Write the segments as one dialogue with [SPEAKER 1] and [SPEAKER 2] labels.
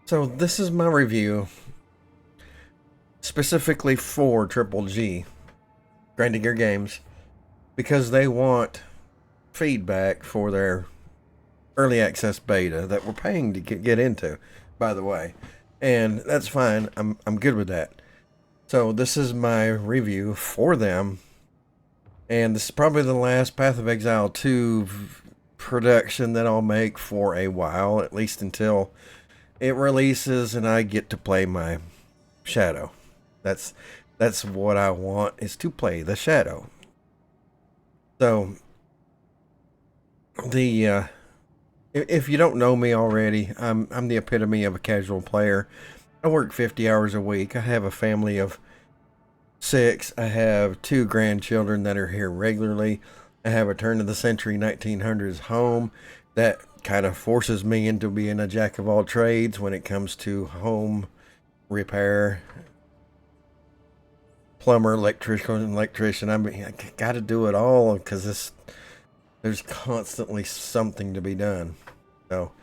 [SPEAKER 1] So this is my review specifically for Triple G, Grinding Gear Games, because they want feedback for their early access beta that we're paying to get into, by the way. And that's fine. I'm good with that. So this is my review for them. And this is probably the last Path of Exile 2 production that I'll make for a while, at least until it releases and I get to play my Shadow. That's what I want, is to play the Shadow. So the if you don't know me already, I'm the epitome of a casual player. I work 50 hours a week. I have a family of 6. I have 2 grandchildren that are here regularly. I have a turn of the century 1900s home that kind of forces me into being a jack of all trades when it comes to home repair, plumber, electrician. I mean, I got to do it all because there's constantly something to be done. So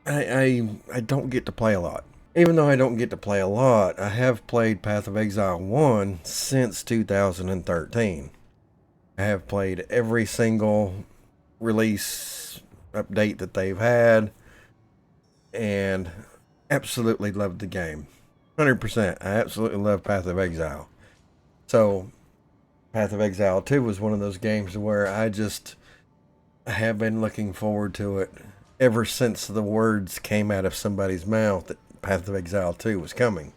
[SPEAKER 1] I don't get to play a lot. Even though I don't get to play a lot, I have played Path of Exile 1 since 2013. I have played every single release update that they've had and absolutely loved the game. 100%. I absolutely love Path of Exile. So Path of Exile 2 was one of those games where I have been looking forward to it ever since the words came out of somebody's mouth that Path of Exile 2 was coming.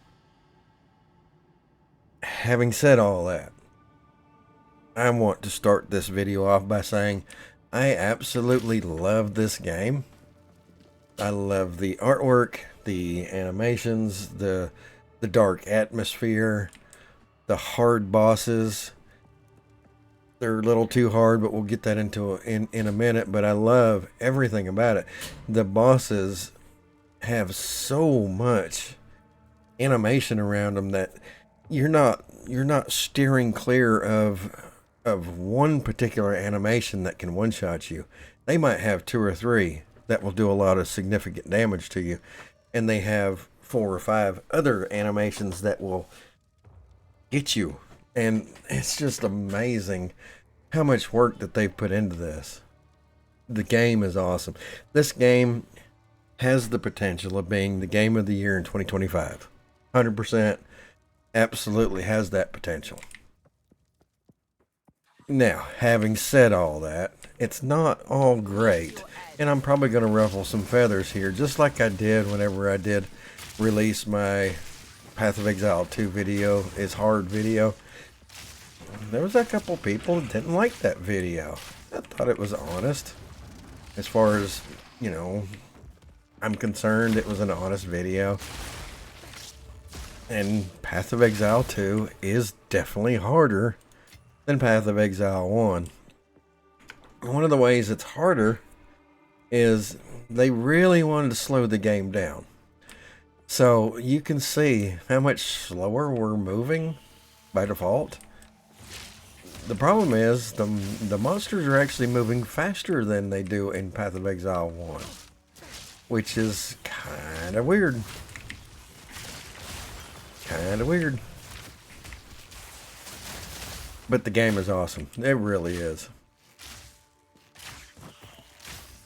[SPEAKER 1] Having said all that, I want to start this video off by saying I absolutely love this game. I love the artwork, the animations, the dark atmosphere, the hard bosses. They're a little too hard, but we'll get that into in a minute. But I love everything about it. The bosses have so much animation around them that you're not steering clear of one particular animation that can one-shot you. They might have 2 or 3 that will do a lot of significant damage to you, and they have 4 or 5 other animations that will get you. And it's just amazing how much work that they've put into this. The game is awesome. This game has the potential of being the game of the year in 2025. 100% absolutely has that potential. Now, having said all that, it's not all great, and I'm probably going to ruffle some feathers here, just like I did whenever I did release my Path of Exile 2 video, is hard video. There was a couple people that didn't like that video. I thought it was honest. As far as, I'm concerned, it was an honest video. And Path of Exile 2 is definitely harder than Path of Exile 1. One of the ways it's harder is they really wanted to slow the game down. So you can see how much slower we're moving by default. The problem is the monsters are actually moving faster than they do in Path of Exile 1, which is kind of weird. But the game is awesome. It really is.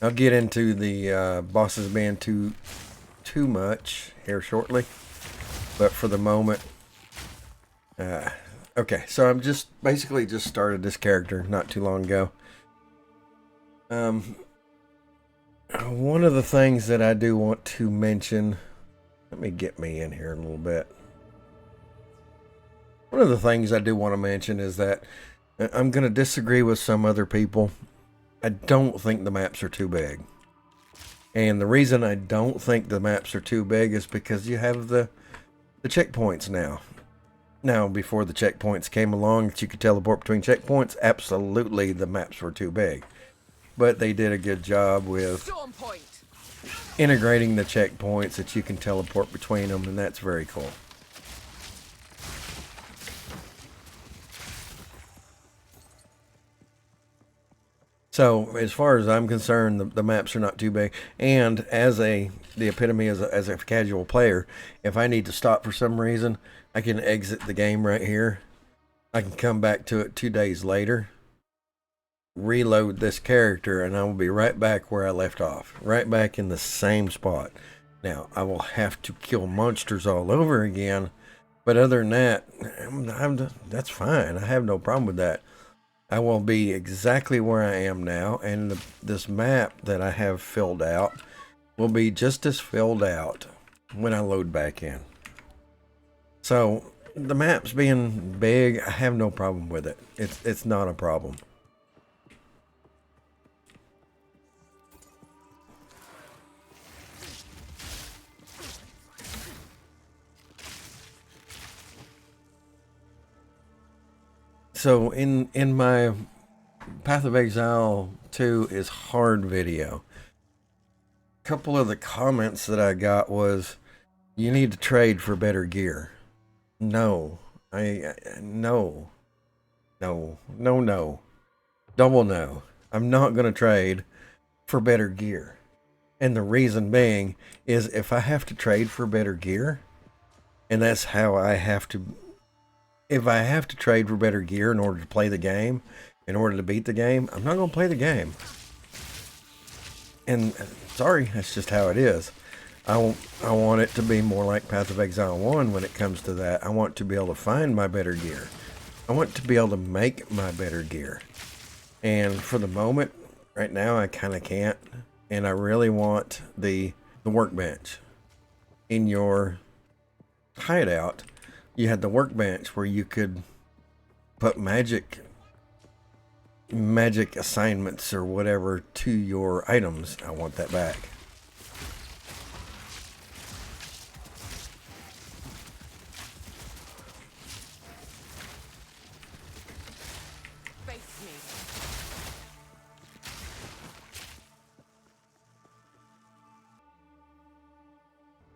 [SPEAKER 1] I'll get into the bosses being too much here shortly, but for the moment, okay. So I'm basically just started this character not too long ago. One of the things that I do want to mention, let me get me in here a little bit. One of the things I do want to mention is that I'm going to disagree with some other people. I don't think the maps are too big. And the reason I don't think the maps are too big is because you have the checkpoints now. Now, before the checkpoints came along that you could teleport between checkpoints, absolutely the maps were too big. But they did a good job with integrating the checkpoints that you can teleport between them, and that's very cool. So as far as I'm concerned, the maps are not too big. And as the epitome as a casual player, if I need to stop for some reason, I can exit the game right here. I can come back to it 2 days later, reload this character, and I will be right back where I left off, right back in the same spot. Now, I will have to kill monsters all over again, but other than that, that's fine. I have no problem with that. I will be exactly where I am now, and this map that I have filled out will be just as filled out when I load back in. So, the maps being big, I have no problem with it. It's not a problem. So in my Path of Exile 2 is hard video. A couple of the comments that I got was, you need to trade for better gear. No, no, no, double no. I'm not gonna trade for better gear, and the reason being is if I have to trade for better gear, and that's how I have to. If I have to trade for better gear in order to play the game, in order to beat the game, I'm not going to play the game. And sorry, that's just how it is. I want it to be more like Path of Exile 1 when it comes to that. I want to be able to find my better gear. I want to be able to make my better gear. And for the moment, right now, I kind of can't. And I really want the workbench. In your hideout, you had the workbench where you could put magic assignments or whatever to your items. I want that back.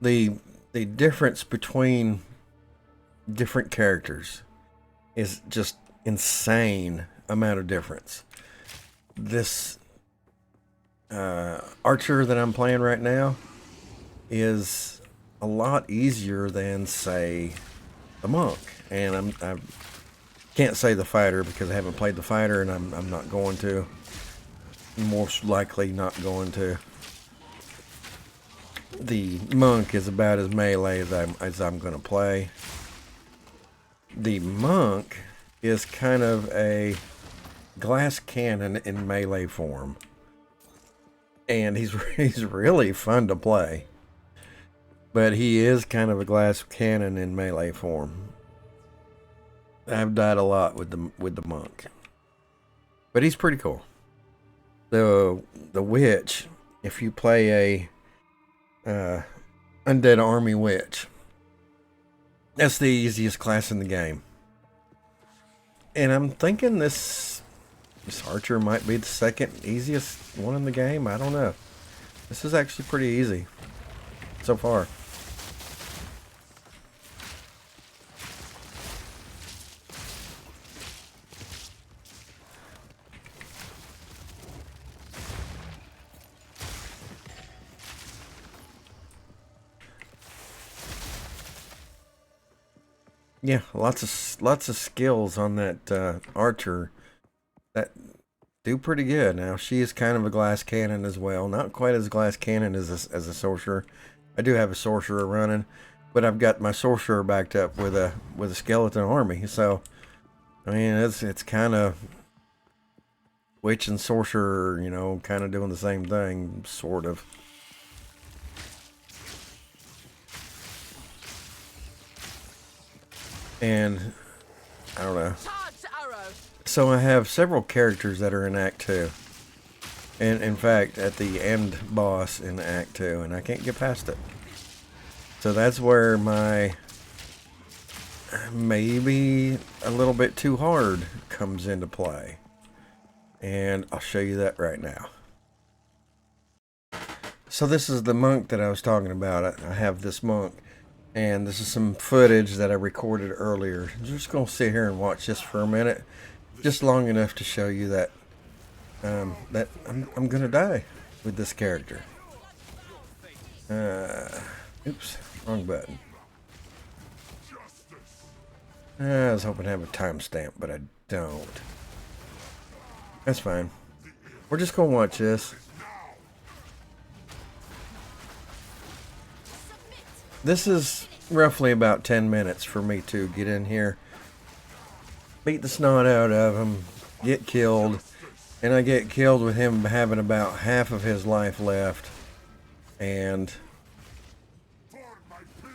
[SPEAKER 1] The difference between different characters is just insane amount of difference. This archer that I'm playing right now is a lot easier than, say, the monk. And I can't say the fighter because I haven't played the fighter, and I'm not going to. Most likely not going to. The monk is about as melee as I'm going to play. The monk is kind of a glass cannon in melee form, and he's really fun to play. But he is kind of a glass cannon in melee form. I've died a lot with the monk, but he's pretty cool. The witch, if you play a undead army witch, that's the easiest class in the game. And I'm thinking this archer might be the second easiest one in the game. I don't know. This is actually pretty easy so far. Yeah, lots of skills on that archer that do pretty good. Now she is kind of a glass cannon as well, not quite as glass cannon as a sorcerer. I do have a sorcerer running, but I've got my sorcerer backed up with a skeleton army. So I mean, it's kind of witch and sorcerer, you know, kind of doing the same thing, sort of. And I don't know. So I have several characters that are in Act 2. And in fact, at the end boss in Act 2, and I can't get past it. So that's where my maybe a little bit too hard comes into play. And I'll show you that right now. So this is the monk that I was talking about. I have this monk. And this is some footage that I recorded earlier. I'm just going to sit here and watch this for a minute. Just long enough to show you that that I'm gonna die with this character. Oops, wrong button. I was hoping to have a timestamp, but I don't. That's fine. We're just gonna watch this. This is roughly about 10 minutes for me to get in here, beat the snot out of him, get killed, and I get killed with him having about half of his life left, and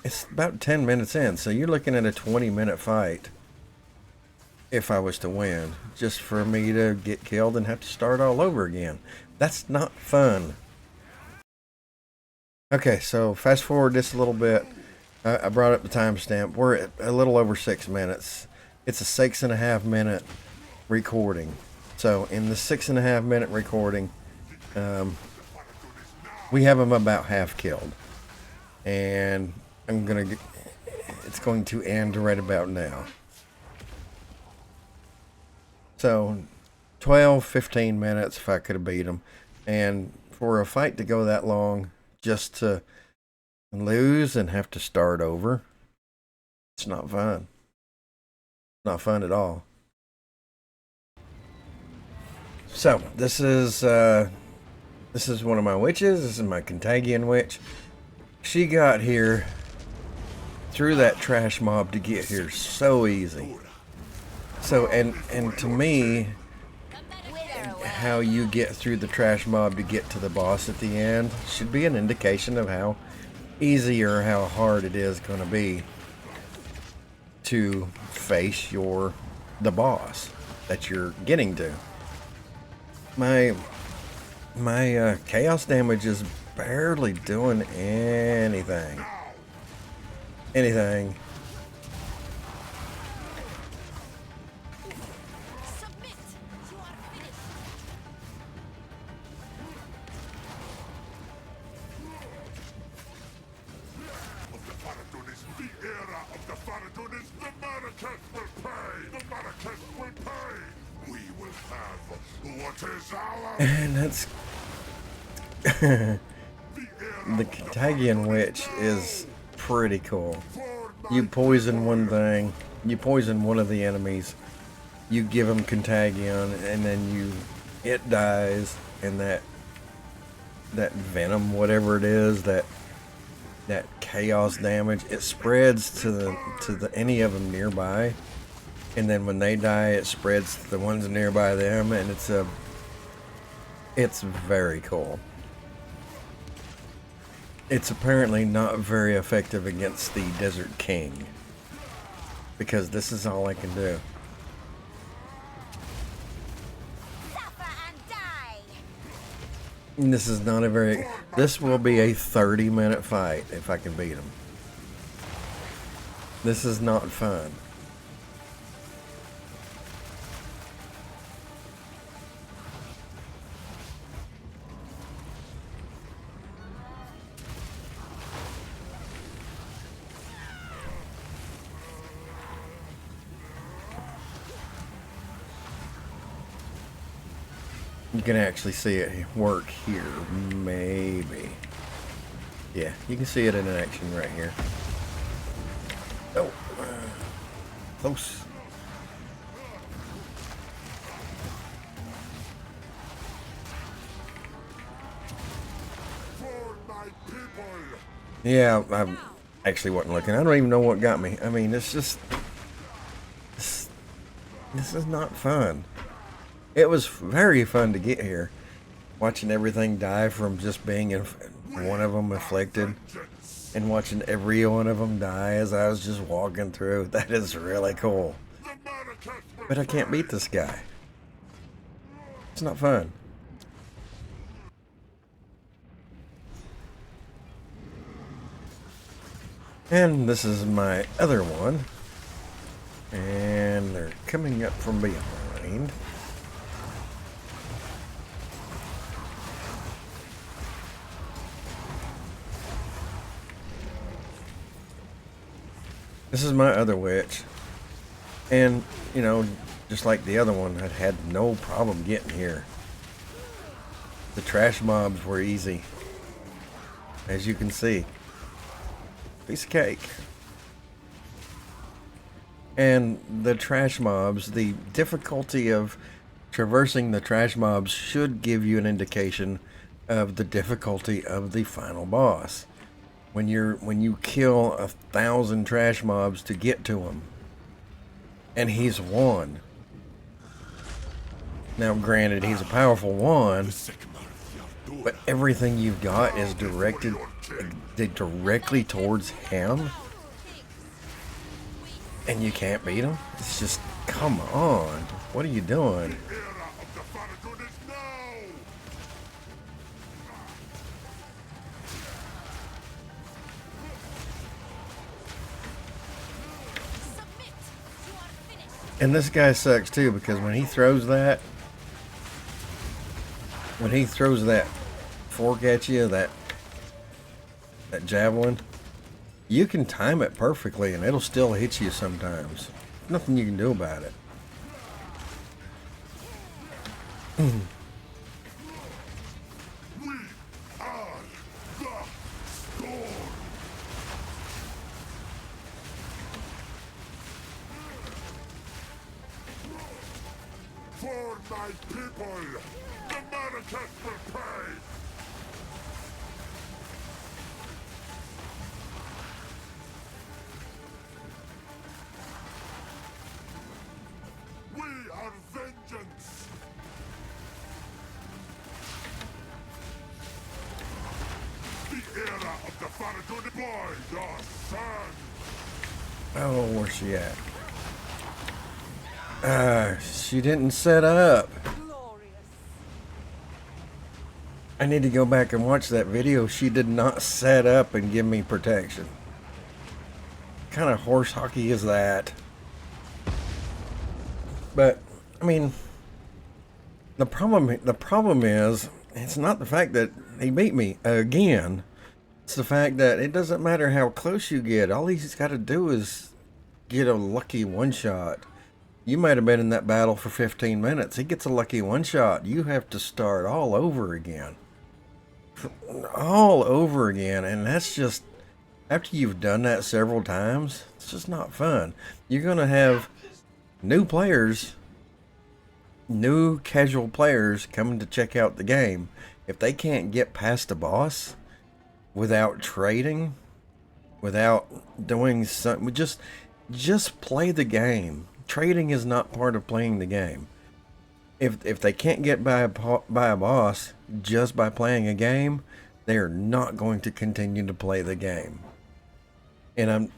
[SPEAKER 1] it's about 10 minutes in, so you're looking at a 20-minute fight if I was to win, just for me to get killed and have to start all over again. That's not fun. Okay, so fast forward this a little bit. I brought up the timestamp. We're at a little over 6 minutes. It's a 6.5 minute recording. So in the 6.5 minute recording, we have him about half killed, and it's going to end right about now. So 12, 15 minutes if I could have beat him, and for a fight to go that long, just to lose and have to start over, it's not fun. Not fun at all. So this is one of my witches. This is my Contagion witch. She got here through that trash mob to get here so easy. So and to me, how you get through the trash mob to get to the boss at the end should be an indication of how easy or how hard it is going to be to face the boss that you're getting to. My chaos damage is barely doing anything. And that's the Contagion Witch is pretty cool. You poison one thing, you poison one of the enemies, you give them Contagion, and then it dies, and that venom, whatever it is, that chaos damage, it spreads to any of them nearby, and then when they die, it spreads to the ones nearby them, and it's very cool. It's apparently not very effective against the Desert King, because this is all I can do. And this is not a very... This will be a 30-minute fight if I can beat him. This is not fun. You can actually see it work here, maybe. Yeah, you can see it in action right here. Oh, close. Yeah, I actually wasn't looking. I don't even know what got me. I mean, it's just... This is not fun. It was very fun to get here, watching everything die from just being one of them afflicted, and watching every one of them die as I was just walking through. That is really cool. But I can't beat this guy. It's not fun. And this is my other one, and they're coming up from behind. This is my other witch, and, you know, just like the other one, I had no problem getting here. The trash mobs were easy, as you can see. Piece of cake. And the trash mobs, the difficulty of traversing the trash mobs should give you an indication of the difficulty of the final boss. When you kill 1,000 trash mobs to get to him, and he's one. Now, granted, he's a powerful one, but everything you've got is directed directly towards him, and you can't beat him. It's just, come on, what are you doing? And this guy sucks too, because when he throws that fork at you, that javelin, you can time it perfectly and it'll still hit you sometimes. Nothing you can do about it.
[SPEAKER 2] For my people, the Americans will pay! We are vengeance! The era of the Farragut boy, your son!
[SPEAKER 1] Oh, where's she at? She didn't set up. I need to go back and watch that video. She did not set up and give me protection. What kind of horse hockey is that? But I mean, the problem is, it's not the fact that he beat me again. It's the fact that it doesn't matter how close you get. All he's got to do is get a lucky one shot. You might have been in that battle for 15 minutes. He gets a lucky one shot. You have to start all over again. All over again. And that's just, after you've done that several times, it's just not fun. You're going to have new players, new casual players coming to check out the game. If they can't get past a boss without trading, without doing something, just play the game. Trading is not part of playing the game. If they can't get by a boss just by playing a game, they are not going to continue to play the game. And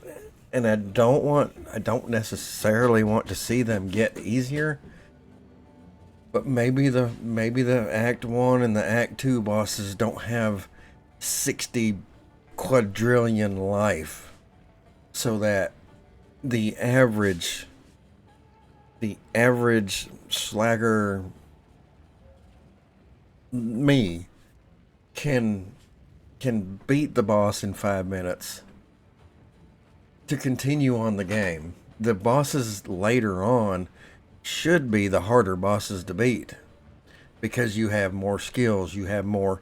[SPEAKER 1] I don't necessarily want to see them get easier. But maybe the Act 1 and the Act 2 bosses don't have 60 quadrillion life, so that the average slagger me can beat the boss in 5 minutes to continue on the game. The bosses later on should be the harder bosses to beat, because you have more skills, you have more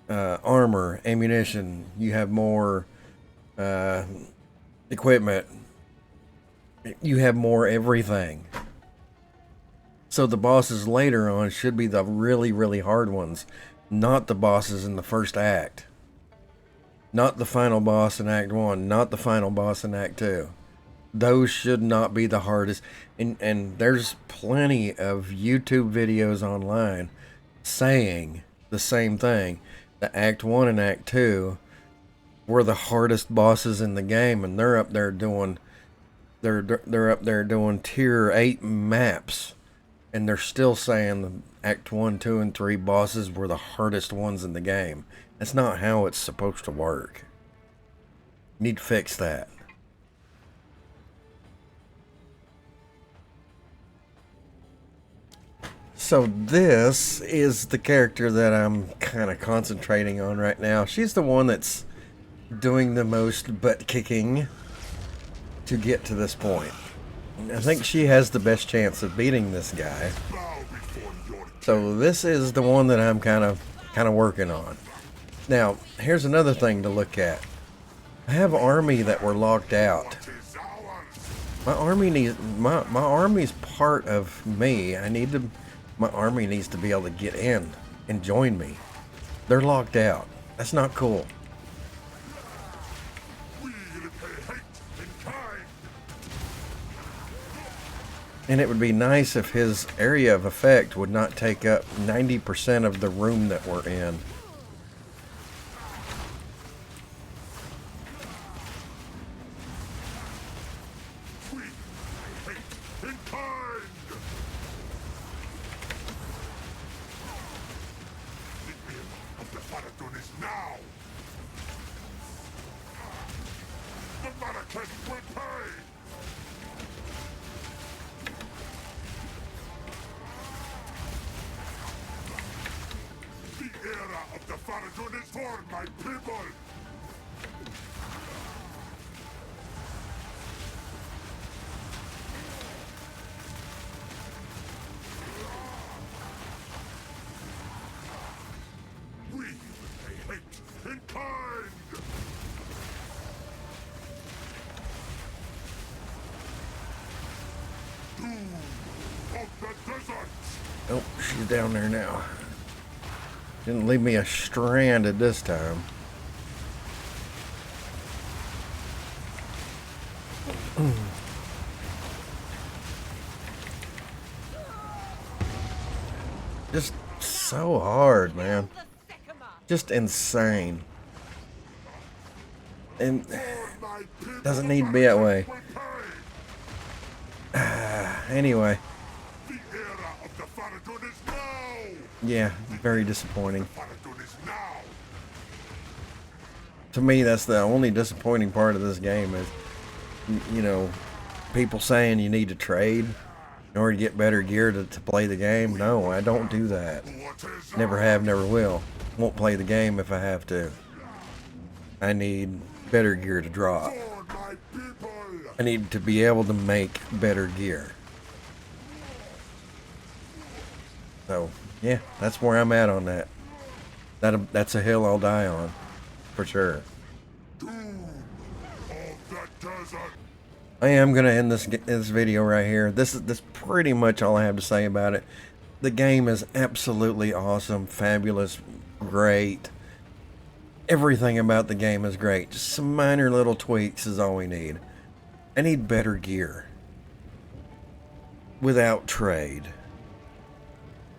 [SPEAKER 1] armor, ammunition, you have more equipment, you have more everything. So the bosses later on should be the really, really hard ones, not the bosses in the first act. Not the final boss in Act 1, not the final boss in Act 2. Those should not be the hardest. And there's plenty of YouTube videos online saying the same thing. The Act 1 and Act 2 were the hardest bosses in the game, and they're up there doing tier 8 maps, and they're still saying the Act 1, 2, and 3 bosses were the hardest ones in the game. That's not how it's supposed to work. You need to fix that. So this is the character that I'm kind of concentrating on right now. She's the one that's doing the most butt kicking to get to this point. I think she has the best chance of beating this guy. So this is the one that I'm kind of working on. Now, here's another thing to look at. I have an army that were locked out.
[SPEAKER 2] Is ours.
[SPEAKER 1] My army needs my army's part of me. My army needs to be able to get in and join me. They're locked out. That's not cool.
[SPEAKER 2] We repay hate in kind.
[SPEAKER 1] And it would be nice if his area of effect would not take up 90% of the room that we're in.
[SPEAKER 2] We repay hate in kind. The era of the Faradun is now. The Marrakesh will pay. The era of the Faradun is for my people. We repay hate in kind. Doom of the desert.
[SPEAKER 1] Oh, she's down there now. Didn't leave me stranded this time. Just so hard, man. Just insane. And
[SPEAKER 2] My people
[SPEAKER 1] doesn't need to be that way.
[SPEAKER 2] will pay.
[SPEAKER 1] Anyway,
[SPEAKER 2] The era of the Faradun is now.
[SPEAKER 1] yeah, very disappointing.
[SPEAKER 2] Faradun is now.
[SPEAKER 1] To me, that's the only disappointing part of this game is, you know, people saying you need to trade in order to get better gear to play the game. No, I don't do that.
[SPEAKER 2] What is
[SPEAKER 1] Never have, never will. Won't play the game if I have to. I need better gear to drop.
[SPEAKER 2] for my people?
[SPEAKER 1] I need to be able to make better gear. So, yeah, that's where I'm at on that. That's a hill I'll die on, for sure.
[SPEAKER 2] Doom of the desert.
[SPEAKER 1] I am gonna end this video right here. This is pretty much all I have to say about it. The game is absolutely awesome, fabulous, great. Everything about the game is great. Just some minor little tweaks is all we need. I need better gear. Without trade.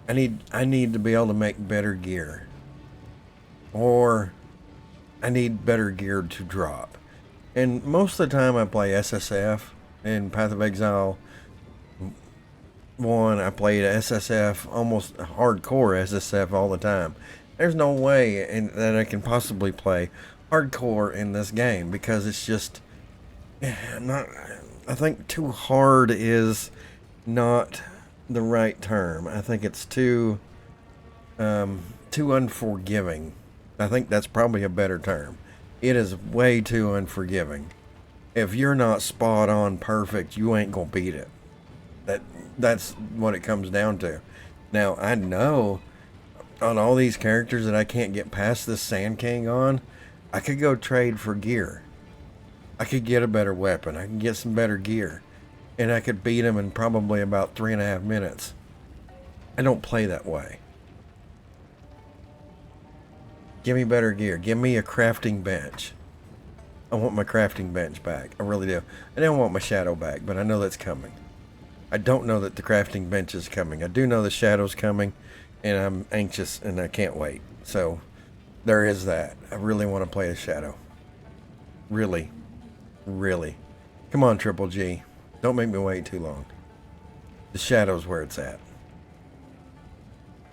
[SPEAKER 1] I need to be able to make better gear. Or I need better gear to drop. And most of the time I play SSF in Path of Exile 1. I played SSF, almost hardcore SSF all the time. There's no way that I can possibly play hardcore in this game because it's just not. I think too hard is not the right term. I think it's too unforgiving. I think that's probably a better term. It is way too unforgiving. If you're not spot on perfect, you ain't gonna beat it. That's what it comes down to. Now I know on all these characters that I can't get past this Sand King on, I could go trade for gear. I could get a better weapon. I can get some better gear. And I could beat him in probably about 3.5 minutes. I don't play that way. Give me better gear. Give me a crafting bench. I want my crafting bench back. I really do. I don't want my shadow back, but I know that's coming. I don't know that the crafting bench is coming. I do know the shadow's coming. And I'm anxious and I can't wait. So there is that. I really want to play a shadow. Really. Really. Come on, Triple G. Don't make me wait too long. The shadow's where it's at.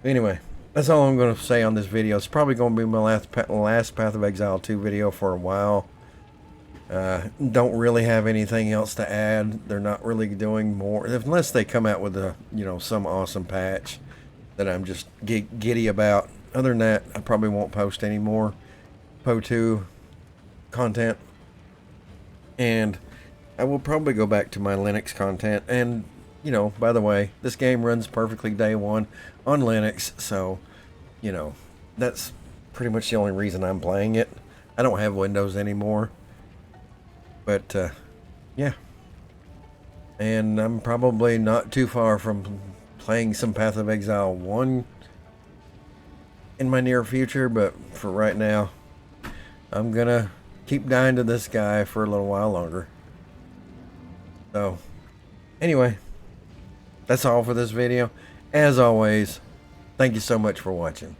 [SPEAKER 1] Anyway, that's all I'm going to say on this video. It's probably going to be my last Path of Exile 2 video for a while. Don't really have anything else to add. They're not really doing more. Unless they come out with a, some awesome patch that I'm just giddy about. Other than that, I probably won't post any more PO2 content. And I will probably go back to my Linux content and you know, by the way, this game runs perfectly day one on Linux, so, you know, that's pretty much the only reason I'm playing it. I don't have Windows anymore. But, yeah. And I'm probably not too far from playing some Path of Exile 1 in my near future, but for right now, I'm gonna keep dying to this guy for a little while longer. So, anyway, that's all for this video. As always, thank you so much for watching.